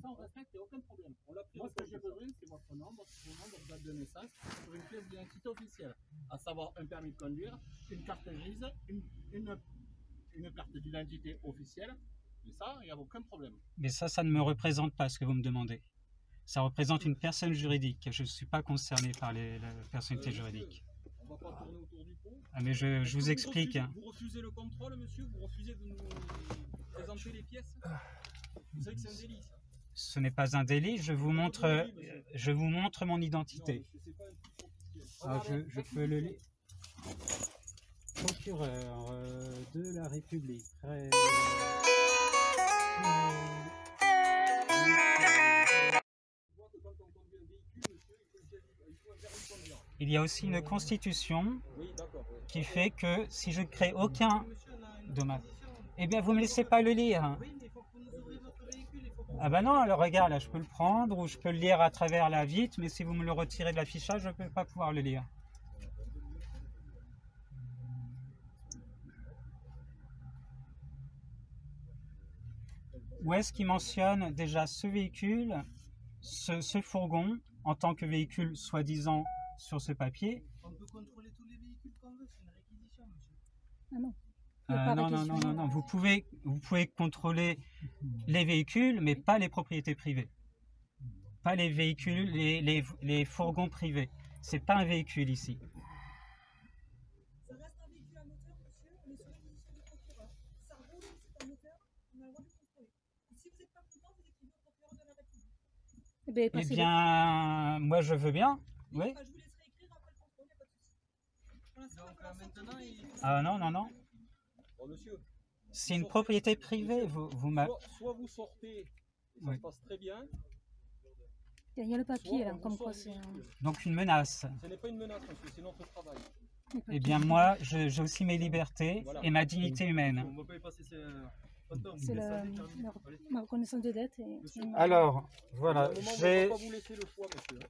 ça, on respecte, il n'y a aucun problème. Moi, ce que j'ai besoin, c'est votre nom, votre date de naissance, sur une pièce d'identité officielle. À savoir un permis de conduire, une carte grise, une carte d'identité officielle. Mais ça, il n'y a aucun problème. Mais ça ne me représente pas ce que vous me demandez. Ça représente une personne juridique. Je ne suis pas concerné par la personnalité juridique. On va pas tourner autour du pot. Ah, mais je vous explique. Vous refusez le contrôle, monsieur? Vous refusez de nous présenter les pièces? Vous savez que c'est un délit, ça? Ce n'est pas un délit. Je vous montre mon identité. Ah, je peux le lire. Procureur de la République. Il y a aussi une constitution qui fait que si je ne crée aucun dommage, eh bien vous ne me laissez pas le lire. Ah ben non, alors regarde, là je peux le prendre ou je peux le lire à travers la vitre, mais si vous me le retirez de l'affichage, je ne peux pas pouvoir le lire. Où est-ce qu'il mentionne déjà ce véhicule, ce fourgon, en tant que véhicule soi-disant sur ce papier? On peut contrôler tous les véhicules qu'on veut, c'est une réquisition, monsieur. Ah non. Non. Vous pouvez contrôler les véhicules, mais pas les propriétés privées. Pas les véhicules, les fourgons privés. C'est pas un véhicule ici. Ça reste un véhicule à moteur, monsieur. On est sur réquisition du procureur. Ça roule, c'est un moteur. On a le droit de le contrôler. Et si vous n'êtes pas content, vous écrivez au procureur de la République. Eh bien, moi je veux bien. Oui. Enfin, je vous laisserai écrire après le contrôle, il n'y a pas de souci. Pour l'instant, Donc maintenant, Ah non. Bon, monsieur, C'est une propriété privée. Vous m'avez. soit vous sortez, et ça se passe très bien. Il y a le papier là, comme quoi c'est. Donc une menace. Ce n'est pas une menace, monsieur, c'est notre travail. Eh bien moi, j'ai aussi mes libertés et ma dignité humaine. On ne va pas y passer C'est ma reconnaissance de dette. Alors, voilà, on ne va pas vous laisser le choix, monsieur.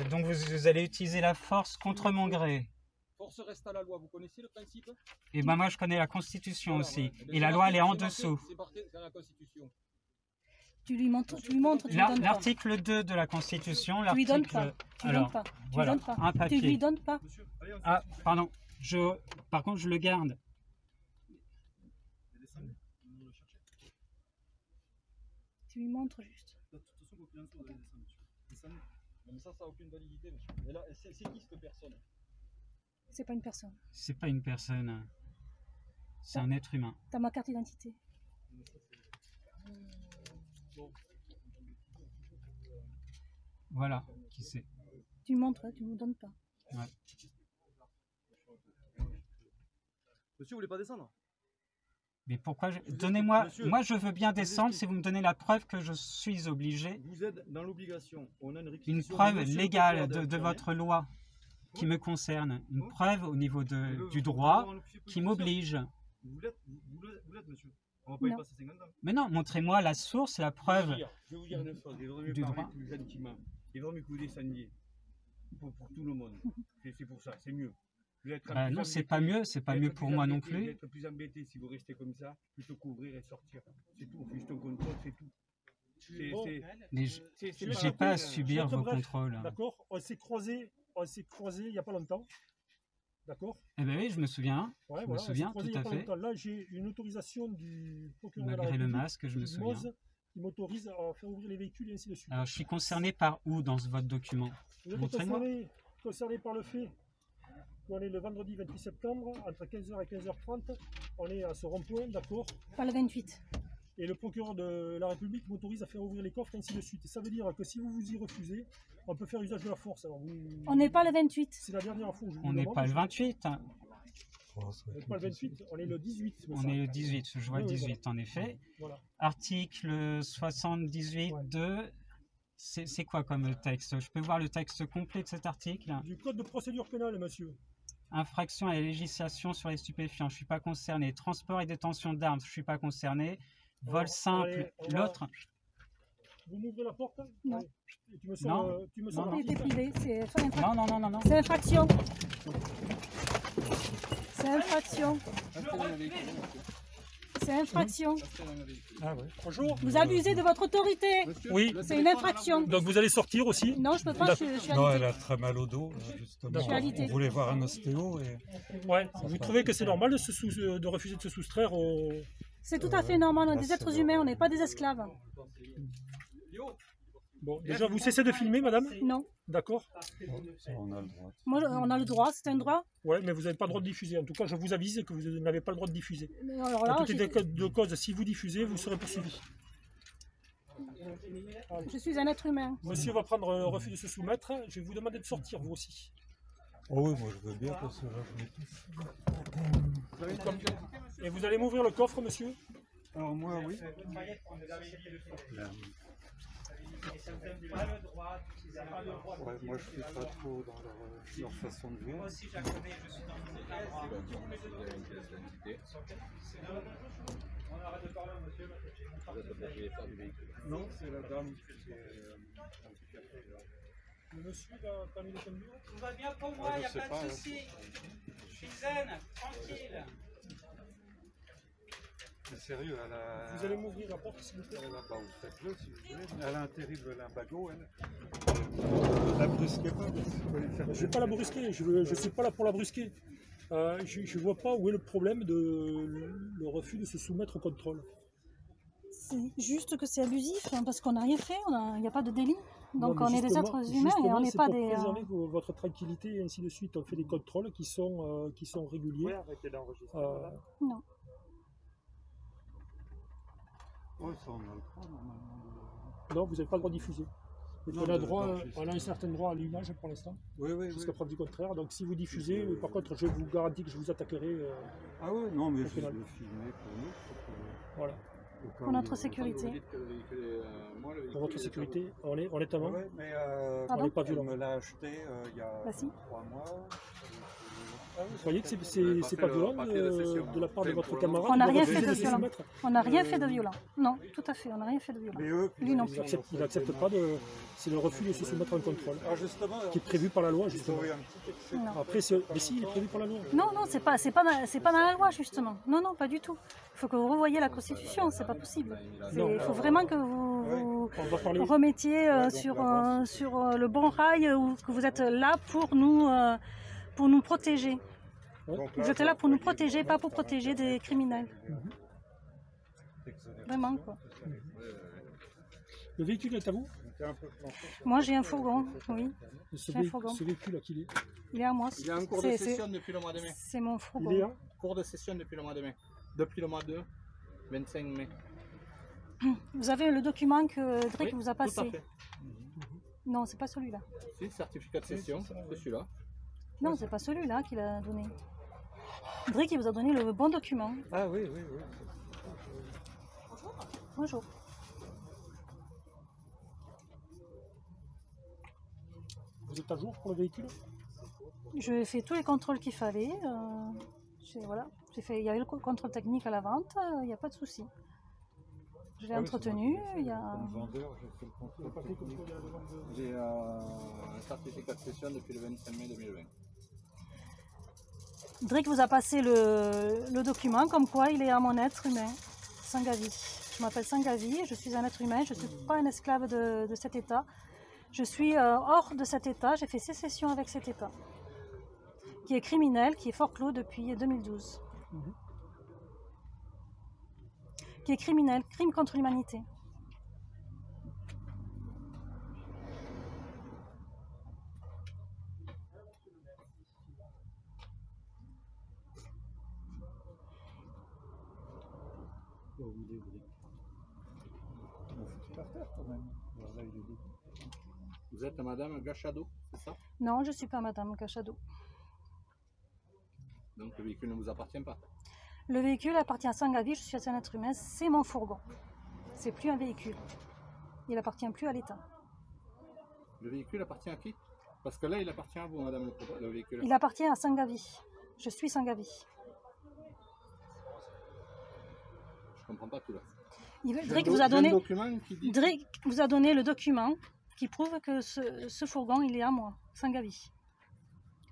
Donc vous allez utiliser la force contre mon gré. Force reste à la loi, vous connaissez le principe? Et ben moi je connais la Constitution aussi. Eh bien, Et la loi elle est en dessous. C'est marqué dans la Constitution. Tu lui montres, tu lui donnes pas. L'article 2 de la Constitution, Tu lui donnes l'article... pas. Tu lui donnes pas. Tu lui donnes pas. Un papier. Tu lui donnes pas. Ah, pardon. Par contre, je le garde. Tu lui montres juste. Mais ça n'a aucune validité, monsieur. Et là, c'est qui cette personne? C'est pas une personne. C'est pas une personne. C'est un être humain. T'as ma carte d'identité. Voilà, qui c'est. Tu me montres, tu me donnes pas. Ouais. Monsieur, vous voulez pas descendre? Mais pourquoi Donnez-moi... Moi, je veux bien descendre si vous me donnez la preuve que je suis obligé. Vous êtes dans l'obligation. On a une preuve légale de votre loi qui me concerne. Une preuve au niveau du droit qui m'oblige. Vous l'êtes, monsieur. On va pas y passer 50 ans. Mais non, montrez-moi la source, la preuve Je vais vous dire une chose. Il vaut mieux parler plus gentiment. Il vaut mieux que vous descendiez. Pour tout le monde. C'est pour ça, c'est mieux. Non, c'est pas mieux pour moi non plus. Vous êtes plus embêté si vous restez comme ça, plutôt qu'ouvrir et sortir. C'est tout, juste un contrôle, c'est tout. Mais j'ai pas à subir vos contrôles. D'accord, on s'est croisés il n'y a pas longtemps. D'accord. Eh bien oui, je me souviens. Ouais, je me souviens tout à fait. Là, j'ai une autorisation du procureur de la Malgré le République, masque, je me souviens. qui m'autorise à faire ouvrir les véhicules et ainsi de suite. Alors, je suis concerné par où dans votre document? Vous êtes concerné par le fait qu'on est le vendredi 28 septembre, entre 15h et 15h30. On est à ce rond-point, d'accord. Pas le 28. Et le procureur de la République m'autorise à faire ouvrir les coffres et ainsi de suite. Et ça veut dire que si vous vous y refusez, on peut faire usage de la force. Alors on n'est pas le 28. C'est la dernière fois où je vous On n'est pas le 28. On n'est pas le 28, on est le 18. On est le 18, je vois le 18 en effet. Voilà. Article 78.2, c'est quoi comme texte? Je peux voir le texte complet de cet article? Du code de procédure pénale, monsieur. Infraction à la législation sur les stupéfiants, je ne suis pas concerné. Transport et détention d'armes, je ne suis pas concerné. Vol simple, l'autre. Vous m'ouvrez la porte? Non. Tu me sors, c'est privé, c'est non. C'est infraction. C'est infraction. C'est C'est infraction. Ah ouais. Bonjour. Vous abusez de votre autorité. Oui. C'est une infraction. Donc vous allez sortir aussi? Non, je peux pas, je suis Non, elle alitée. a très mal au dos, justement. Je suis alitée. On voulait voir un ostéo et... Ouais. Vous trouvez que c'est normal de refuser de se soustraire au... C'est tout à fait normal, on est des êtres humains, on n'est pas des esclaves. Bon, déjà, vous cessez de filmer, madame? Non. D'accord. On a le droit. Moi, on a le droit, c'est un droit. Ouais, mais vous n'avez pas le droit de diffuser. En tout cas, je vous avise que vous n'avez pas le droit de diffuser. Mais alors En là, tout état de cause, si vous diffusez, vous serez poursuivi. je suis un être humain. Monsieur va prendre refus de se soumettre. Je vais vous demander de sortir, vous aussi. Oh oui, moi je veux bien parce que là je m'étouffe. Et vous allez m'ouvrir le coffre, monsieur? Alors moi, oui. Ouais, moi je suis pas trop dans leur façon de vivre. Moi aussi je la connais, je suis dans le Non, c'est la dame qui est handicapée. Le monsieur va terminer comme lui. Tout va bien pour moi, il n'y a pas de souci. Je suis zen, tranquille. Mais sérieux, elle a... Vous allez m'ouvrir la porte, s'il vous plaît? Elle a pas, vous faites-le si vous voulez. Elle a un terrible lumbago, elle. La brusquez pas, parce que vous pouvez faire... Je ne vais pas la brusquer, je ne suis pas là pour la brusquer. Je ne vois pas où est le problème de le refus de se soumettre au contrôle. C'est juste que c'est abusif, hein, parce qu'on n'a rien fait, il n'y a pas de délit. Non, Donc mais on est des justement- êtres humains et on n'est c'est pas pour des... préserver votre tranquillité et ainsi de suite. On fait des contrôles qui sont réguliers. Non. Ouais, ça on a le droit normalement. Non, vous n'avez pas le droit de diffuser. Donc, Non, on a un c'est- certain droit à l'image pour l'instant, Oui, oui, jusqu'à oui. preuve du contraire. Donc si vous diffusez, par contre, je vous garantis que je vous attaquerai. Ah oui, non, mais Au je final. le filmer pour nous. Voilà. Pour notre sécurité. Pour votre sécurité, honnêtement, Oui, mais on n'est pas elle violent. me l'a acheté il y a Bah si. 3 mois. Vous croyez que c'est pas violent de la part de votre camarade? On n'a de rien refuser fait de se violent. soumettre? On n'a rien fait de violent. Non, tout à fait, on n'a rien fait de violent. Mais eux, Lui non Il plus. n'accepte pas de... C'est le refus de se soumettre à un contrôle, Ah, justement, qui est prévu par la loi, ils justement. ont eu un petit excès. Non. Après, mais si, il est prévu par la loi. Non, non, c'est pas dans la loi, justement. Non, non, pas du tout. Il faut que vous revoyiez la Constitution, c'est pas possible. Il faut vraiment que vous On va parler. remettiez sur le bon rail, ou que vous êtes là pour nous protéger. Donc Vous êtes là pour nous protéger, pas pour protéger des criminels. Vraiment, quoi. Le véhicule est à vous? t'es un peu planché. Moi, j'ai un fourgon, oui. Ce, J'ai un fourgon. ce véhicule à qui il est? Il est à moi. Il est en cours de session depuis le mois de mai. C'est mon Il est fourgon. là? Cours de session depuis le mois de mai. Depuis le mois de 25 mai. Vous avez le document que Drake Oui, vous a tout à passé. fait. Non, c'est pas celui-là. Si, certificat de session, c'est celui-là. Non, c'est pas celui-là qu'il a donné. Drake, il vous a donné le bon document. Ah oui, oui, oui. Bonjour. Vous êtes à jour pour le véhicule? Je fais tous les contrôles qu'il fallait. Voilà. Il y avait le contrôle technique à la vente, il n'y a pas de souci. Je l'ai entretenu. Il y a... Comme vendeur, j'ai fait le contrôle technique. J'ai un certificat de session depuis le 25 mai 2020. Drake vous a passé le document comme quoi il est à mon être humain, Sangavi. Je m'appelle Sangavi, je suis un être humain, je ne suis pas un esclave de cet état. Je suis hors de cet état, j'ai fait sécession avec cet état, qui est criminel, qui est forclos depuis 2012. Qui est criminel, crime contre l'humanité. Par terre quand même. Alors là, il est debout. Vous êtes Madame Gachado, c'est ça? Non, je ne suis pas Madame Cachado. Donc le véhicule ne vous appartient pas. Le véhicule appartient à Sangavi, je suis un être humain, c'est mon fourgon. C'est plus un véhicule. Il appartient plus à l'État. Le véhicule appartient à qui? Parce que là, il appartient à vous, Madame, le véhicule. Il appartient à Sangavi. Je suis Sangavi. Je comprends pas tout là. Drake vous a donné... J'ai un document qui dit... Drake vous a donné le document qui prouve que ce fourgon, il est à moi, Sangavi.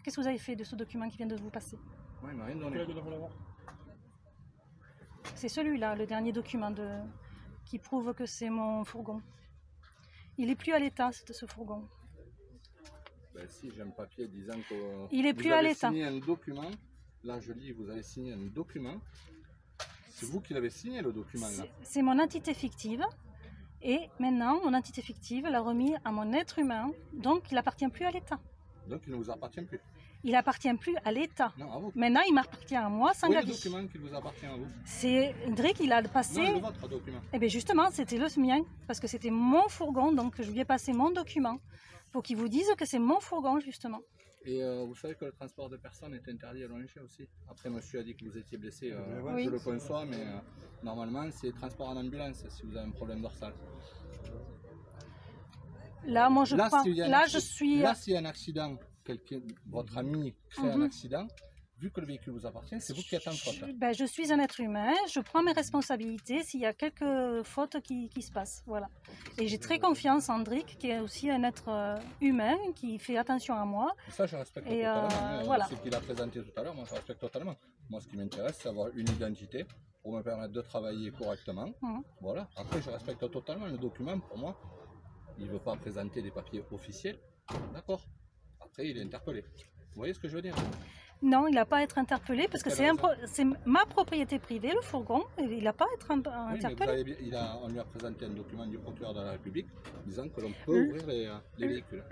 Qu'est-ce que vous avez fait de ce document qui vient de vous passer? Ouais, il m'a rien donné. Quel âge vous l'avez? C'est celui-là, le dernier document qui prouve que c'est mon fourgon. Il n'est plus à l'état, ce fourgon. Ben, si j'ai un papier disant que il est plus à l'état. Vous avez signé un document, là je lis, vous avez signé un document. C'est vous qui l'avez signé le document là. C'est mon entité fictive. Et maintenant, mon entité fictive l'a remis à mon être humain, donc il n'appartient plus à l'État. Donc il ne vous appartient plus. Il n'appartient plus à l'État. Non, à vous. Maintenant, il m'appartient à moi, Sangavi. Oui, le document qui vous appartient à vous. C'est Drake, il a passé... Non, le votre document. Eh bien justement, c'était le mien, parce que c'était mon fourgon, donc je lui ai passé mon document, pour qu'il vous dise que c'est mon fourgon, justement. Et vous savez que le transport de personnes est interdit à l'ONG aussi. Après, monsieur a dit que vous étiez blessé, oui. Je le conçois, mais normalement, c'est transport en ambulance si vous avez un problème dorsal. Là, moi, je prends... Là, je suis... Là, s'il y a un accident, votre ami crée un accident, vu que le véhicule vous appartient, c'est vous qui êtes en faute. Ben, je suis un être humain, je prends mes responsabilités s'il y a quelques fautes qui se passent. Voilà. Et j'ai très confiance en Drick, qui est aussi un être humain, qui fait attention à moi. Ça, je respecte totalement. Voilà. Ce qu'il a présenté tout à l'heure, moi, je respecte totalement. Moi, ce qui m'intéresse, c'est avoir une identité pour me permettre de travailler correctement. Voilà. Après, je respecte totalement le document. Pour moi, il ne veut pas présenter des papiers officiels. D'accord. Après, il est interpellé. Vous voyez ce que je veux dire? Non, il n'a pas à être interpellé parce que c'est ma propriété privée, le fourgon, et il n'a pas à être interpellé. On lui a présenté un document du procureur de la République disant que l'on peut ouvrir les véhicules.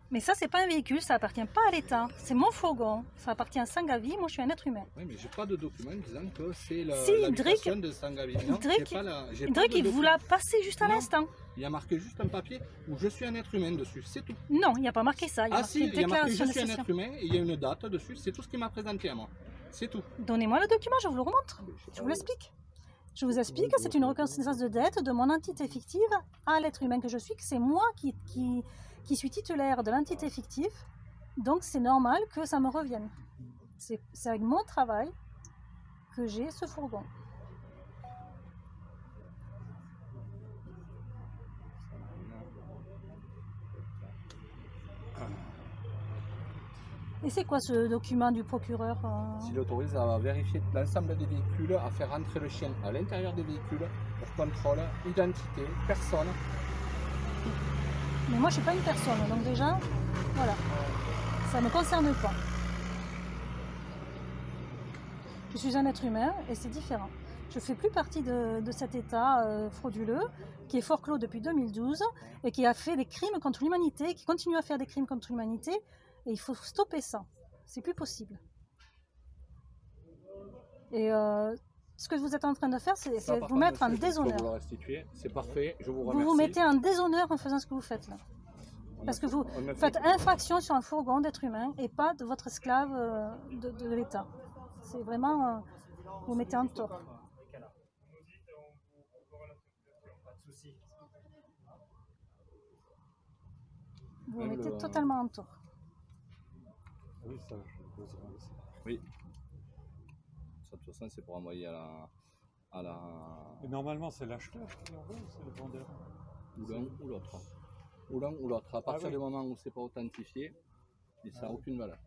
Mais ça, c'est pas un véhicule, ça appartient pas à l'État. C'est mon fourgon, ça appartient à Sangavi, moi je suis un être humain. Oui, mais j'ai pas de document disant que c'est l'habitation de Sangavi. Non, Drake, il vous l'a passé juste à l'instant. Il y a marqué juste un papier où je suis un être humain dessus, c'est tout. Non, il n'y a pas marqué ça. Il y a marqué je suis un être humain et il y a une date dessus, c'est tout ce qu'il m'a présenté à moi. C'est tout. Donnez-moi le document, je vous le remontre. Je vous l'explique. Je vous explique que c'est une reconnaissance de dette de mon entité fictive à l'être humain que je suis, que c'est moi qui suis titulaire de l'entité fictive. Donc c'est normal que ça me revienne. C'est avec mon travail que j'ai ce fourgon. Et c'est quoi ce document du procureur S'il autorise à vérifier l'ensemble des véhicules, à faire rentrer le chien à l'intérieur des véhicules pour contrôle, identité, personne. Mais moi je suis pas une personne, donc déjà, voilà, ça ne me concerne pas. Je suis un être humain et c'est différent. Je ne fais plus partie de cet état frauduleux qui est forclos depuis 2012 et qui a fait des crimes contre l'humanité, qui continue à faire des crimes contre l'humanité. Et il faut stopper ça. C'est plus possible. Et ce que vous êtes en train de faire, c'est vous mettre en déshonneur. Vous le restituer, c'est parfait, je vous remercie. Vous vous mettez en déshonneur en faisant ce que vous faites là. Parce que vous faites infraction sur un fourgon d'être humain et pas de votre esclave de l'État. C'est vraiment... vous mettez en tort. Vous vous mettez totalement en tort. Oui, ça, je poserai aussi. Oui. Ça, de toute façon, c'est pour envoyer à la... Et normalement, c'est l'acheteur qui l'envoie ou c'est le vendeur? Ou l'un ou l'autre. Ou l'un ou l'autre. À partir du moment où c'est pas authentifié, ça n'a aucune valeur.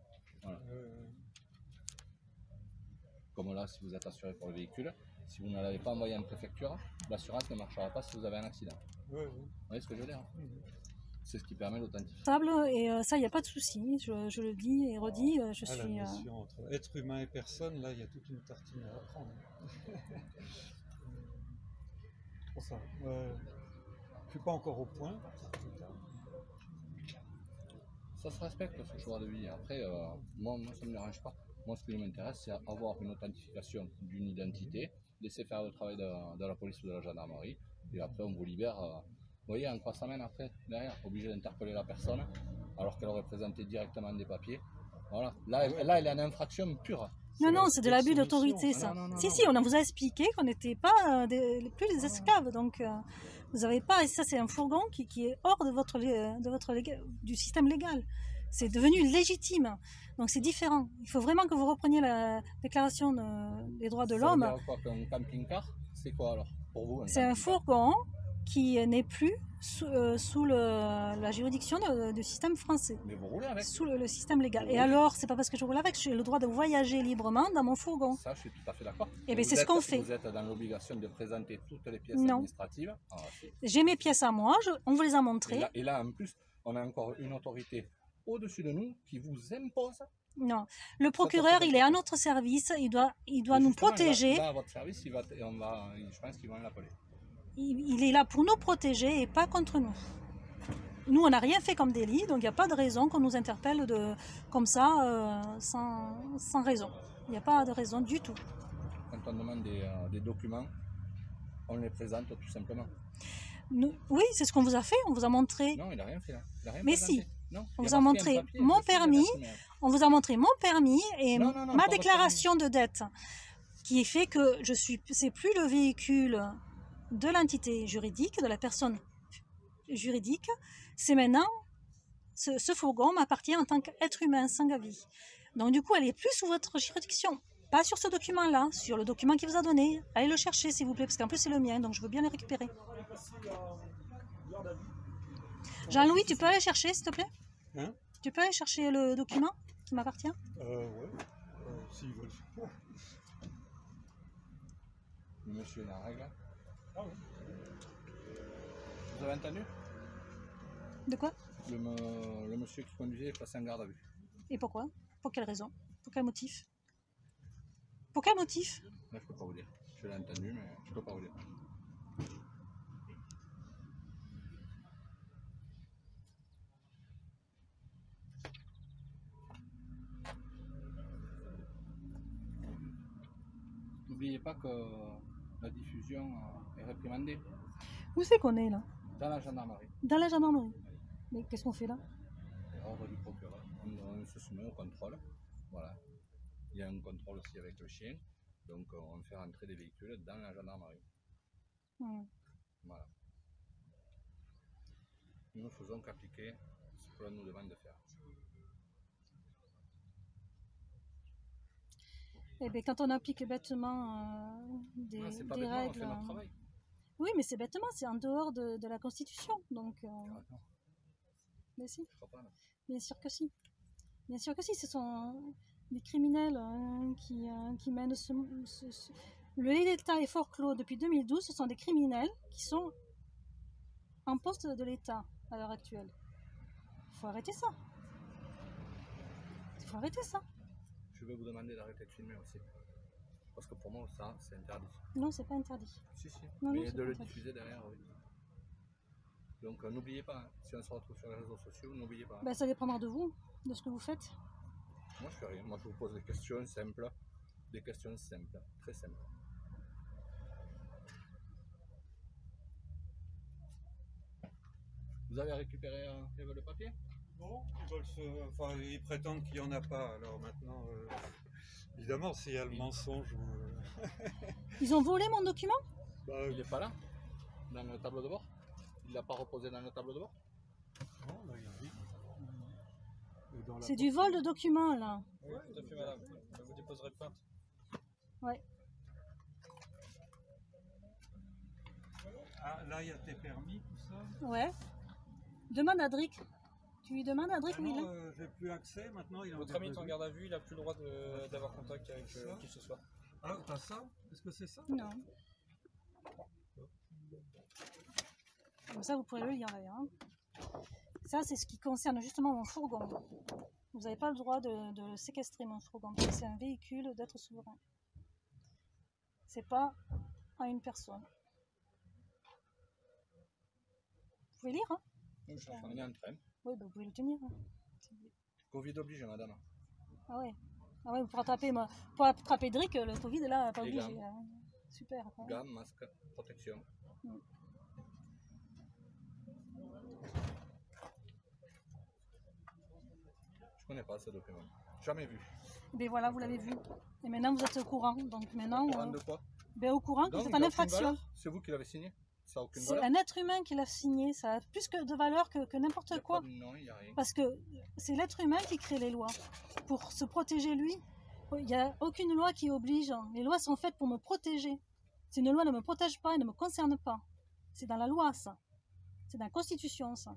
Voilà. Comme là, si vous êtes assuré pour le véhicule, si vous ne l'avez pas envoyé en préfecture, l'assurance ne marchera pas si vous avez un accident. Vous voyez ce que je veux dire? C'est ce qui permet l'authentification. Et ça, il n'y a pas de souci, je le dis et redis, je suis... La notion entre être humain et personne, là, il y a toute une tartine à apprendre. Pour ça. Je ne suis pas encore au point. Ça se respecte, ce choix de vie. Après, moi, ça ne me dérange pas. Moi, ce qui m'intéresse, c'est avoir une authentification d'une identité, laisser faire le travail de la police ou de la gendarmerie, et après, on vous libère... Vous voyez en quoi ça mène après, derrière, obligé d'interpeller la personne alors qu'elle aurait présenté directement des papiers. Voilà. Là, elle est en infraction pure. Non, c'est de l'abus d'autorité, ça. Si, on vous a expliqué qu'on n'était pas plus des esclaves, donc vous n'avez pas, et ça c'est un fourgon qui est hors du système légal. C'est devenu légitime, donc c'est différent. Il faut vraiment que vous repreniez la déclaration des droits de l'homme. Un camping-car, c'est quoi alors pour vous? C'est un fourgon qui n'est plus sous la juridiction du système français, Mais vous roulez avec. sous le système légal. Oui. Et alors, c'est pas parce que je roule avec, j'ai le droit de voyager librement dans mon fourgon. Ça, je suis tout à fait d'accord. Eh Mais bien, vous c'est ce êtes- qu'on fait. Vous êtes dans l'obligation de présenter toutes les pièces Non. administratives. Ah, si. J'ai mes pièces à moi, on vous les a Et montrées. là, en plus, on a encore une autorité au-dessus de nous qui vous impose. Non, le procureur, il est à notre service, il doit nous protéger. Là, à votre service, je pense qu'ils vont l'appeler. Il est là pour nous protéger et pas contre nous. Nous, on n'a rien fait comme délit, donc il n'y a pas de raison qu'on nous interpelle comme ça, sans raison. Il n'y a pas de raison du tout. Quand on demande des documents, on les présente tout simplement. Oui, c'est ce qu'on vous a fait, on vous a montré. Non, il n'a rien fait là. Il a rien Mais présenté. si, Non, on il vous a a marqué montré un papier, mon je suis permis, national. on vous a montré mon permis et Non, non, non, ma pas votre déclaration de dette, qui fait que c'est plus le véhicule de l'entité juridique, de la personne juridique, c'est maintenant, ce fourgon m'appartient en tant qu'être humain, sans avis. Donc du coup, elle est plus sous votre juridiction. Pas sur ce document-là, sur le document qu'il vous a donné. Allez le chercher, s'il vous plaît, parce qu'en plus c'est le mien, donc je veux bien le récupérer. Jean-Louis, tu peux aller chercher, s'il te plaît? Hein? Tu peux aller chercher le document qui m'appartient? Ouais. S'ils veulent. Le monsieur est en règle. Ah oui. Vous avez entendu? De quoi? Le monsieur qui conduisait est passé en garde à vue. Et pourquoi? Pour quelle raison? Pour quel motif? Pour quel motif? Là, je peux pas vous dire. Je l'ai entendu, mais je peux pas vous dire. N'oubliez pas que la diffusion est réprimandée Où c'est qu'on est là? dans la gendarmerie. Dans la gendarmerie. Mais qu'est-ce qu'on fait là? Ordre du procureur. On se soumet au contrôle. Voilà. Il y a un contrôle aussi avec le chien. Donc on fait rentrer des véhicules dans la gendarmerie. Voilà. Nous ne faisons qu'appliquer ce que l'on nous demande de faire. Eh bien, quand on applique bêtement des C'est pas des bêtement, on règles... fait notre travail. Oui, mais c'est bêtement, c'est en dehors de la Constitution. Donc, mais si, Je crois pas, non. bien sûr que si. Bien sûr que si, ce sont des criminels qui mènent le lit d'État est fort clos depuis 2012, ce sont des criminels qui sont en poste de l'État à l'heure actuelle. Il faut arrêter ça. Il faut arrêter ça. Je vais vous demander d'arrêter de filmer aussi. Parce que pour moi, ça, c'est interdit. Non, c'est pas interdit. Si, si. Non, non, Mais c'est de pas le interdit. diffuser derrière, oui. Donc n'oubliez pas, hein, si on se retrouve sur les réseaux sociaux, n'oubliez pas. Ben, ça dépendra de vous, de ce que vous faites. Moi, je fais rien. Moi, je vous pose des questions simples. Des questions simples. Très simples. Vous avez récupéré le papier? Non, ils prétendent qu'il n'y en a pas. Alors maintenant, évidemment, s'il y a le mensonge ou... Ils ont volé mon document? Il n'est pas là, dans le tableau de bord. Il l'a pas reposé dans le tableau de bord. Non, là, il y a rien. Et dans la C'est du vol de documents, là. Oui, tout à fait, madame. Vous déposerez plainte. Ouais. Ah, là, il y a tes permis, tout ça. Ouais. Demande à Drick. Tu lui demandes à Drick où il est? Non, j'ai plus accès, maintenant il est en Votre garde ami à est en vue. garde à vue, il n'a plus le droit d'avoir contact avec qui que ce soit. Ah, t'as ça? Est-ce que c'est ça? Non. Comme ça, vous pourrez le lire d'ailleurs. Hein. Ça, c'est ce qui concerne justement mon fourgon. Vous n'avez pas le droit de séquestrer mon fourgon. C'est un véhicule d'être souverain. C'est pas à une personne. Vous pouvez lire, hein? On est en train. Oui, bah, vous pouvez le tenir. Hein. Covid oblige, madame. Ah ouais. Ah ouais, pour attraper Drick, le Covid là, pas Les obligé. gants. Hein. Super. Hein. Gants, masque, protection. Je connais pas ce document. Jamais vu. Ben voilà, vous l'avez vu. Et maintenant, vous êtes au courant. Donc maintenant, Au courant de quoi? ben, au courant que Donc, vous êtes il en a aucune infraction. valeur. C'est vous qui l'avez signé? Ça n'a aucune C'est valeur? un être humain qui l'a signé. Ça a plus que de valeur que n'importe quoi. Non, il n'y a rien. Parce que c'est l'être humain qui crée les lois. Pour se protéger lui. Il n'y a aucune loi qui oblige. Les lois sont faites pour me protéger. Si une loi ne me protège pas, elle ne me concerne pas. C'est dans la loi, ça. C'est dans la Constitution, ça.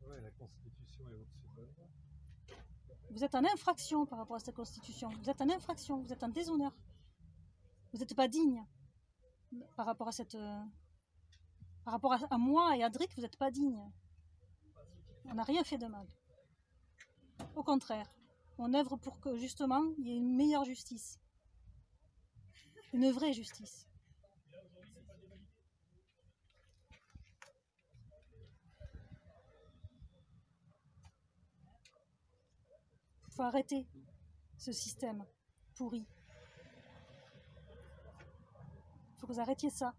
Ouais, la Constitution est au-dessus de la loi. Vous êtes en infraction par rapport à cette Constitution. Vous êtes en infraction, vous êtes en déshonneur. Vous n'êtes pas digne par rapport à cette... par rapport à moi et à Drick, vous n'êtes pas digne. On n'a rien fait de mal. Au contraire, on œuvre pour que, justement, il y ait une meilleure justice. Une vraie justice. Il faut arrêter ce système pourri. Il faut que vous arrêtiez ça.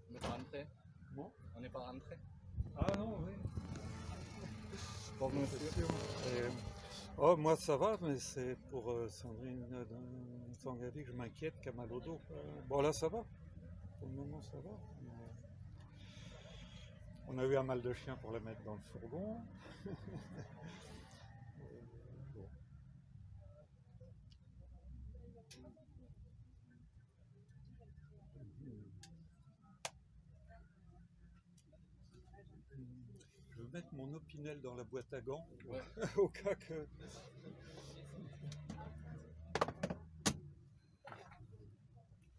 On n'est pas rentré. Bon. On n'est pas rentré. Ah non, oui. Pour monsieur. Oh, moi ça va, mais c'est pour Sandrine Sangali que je m'inquiète, qui a mal au dos. Bon, là ça va. Pour le moment ça va. On a eu un mal de chien pour la mettre dans le fourgon. Bon. Je vais mettre mon opinel dans la boîte à gants, Ouais. au cas que...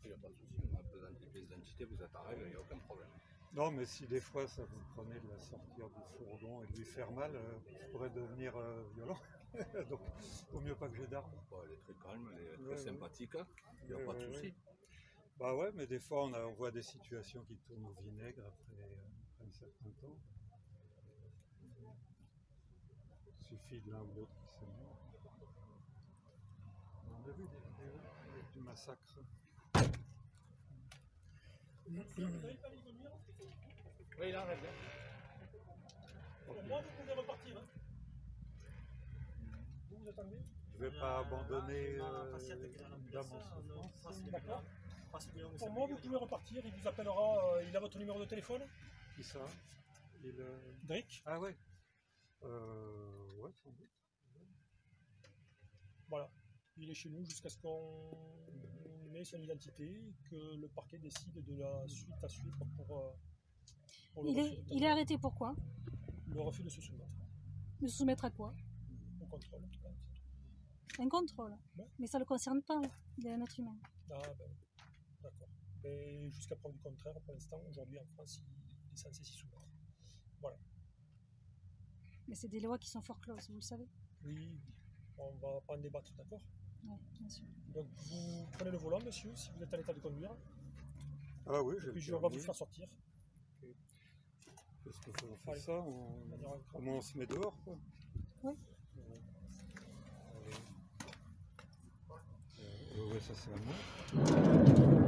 Il n'y a pas de souci, on a besoin de pièces d'identité, vous êtes à règle, il n'y a aucun problème. Non, mais si des fois ça vous prenait de la sortir du fourgon et de lui faire mal, ça pourrait devenir violent. Donc, vaut mieux pas que j'ai d'armes. Bon, elle est très calme, elle est très Ouais, sympathique, il n'y a pas de souci. Bah ouais, mais des fois on voit des situations qui tournent au vinaigre après un certain temps. Il suffit de l'un ou l'autre qui s'est mort. On a vu des vidéos du massacre. Oui, là, rêve bien. Pour moi, vous pouvez repartir. Hein. Vous attendez. Je vais pas abandonner une dame en souffrance. D'accord. Pour moi, vous pouvez repartir. Il vous appellera. Il a votre numéro de téléphone. Qui ça? Drick. Ah ouais. Ouais, sans doute. Voilà. Il est chez nous jusqu'à ce qu'on ait son identité et que le parquet décide de la suite à suivre pour le refus. Il est arrêté pourquoi? Le refus de se soumettre. De se soumettre à quoi? Au contrôle. Un contrôle. Ouais. Mais ça ne le concerne pas. Il est un être humain. Ah ben, d'accord. Mais jusqu'à preuve du contraire, pour l'instant, aujourd'hui en France, il est censé s'y soumettre. Voilà. Mais c'est des lois qui sont fort closes, vous le savez. Oui, on va pas en débattre, d'accord? Oui, bien sûr. Donc vous prenez le volant, monsieur, si vous êtes en état de conduire. Ah oui, Et puis on va vous faire sortir. Qu'est-ce qu'on fait ça? Comment on se met dehors, quoi? Oui. Ouais, ça c'est à moi.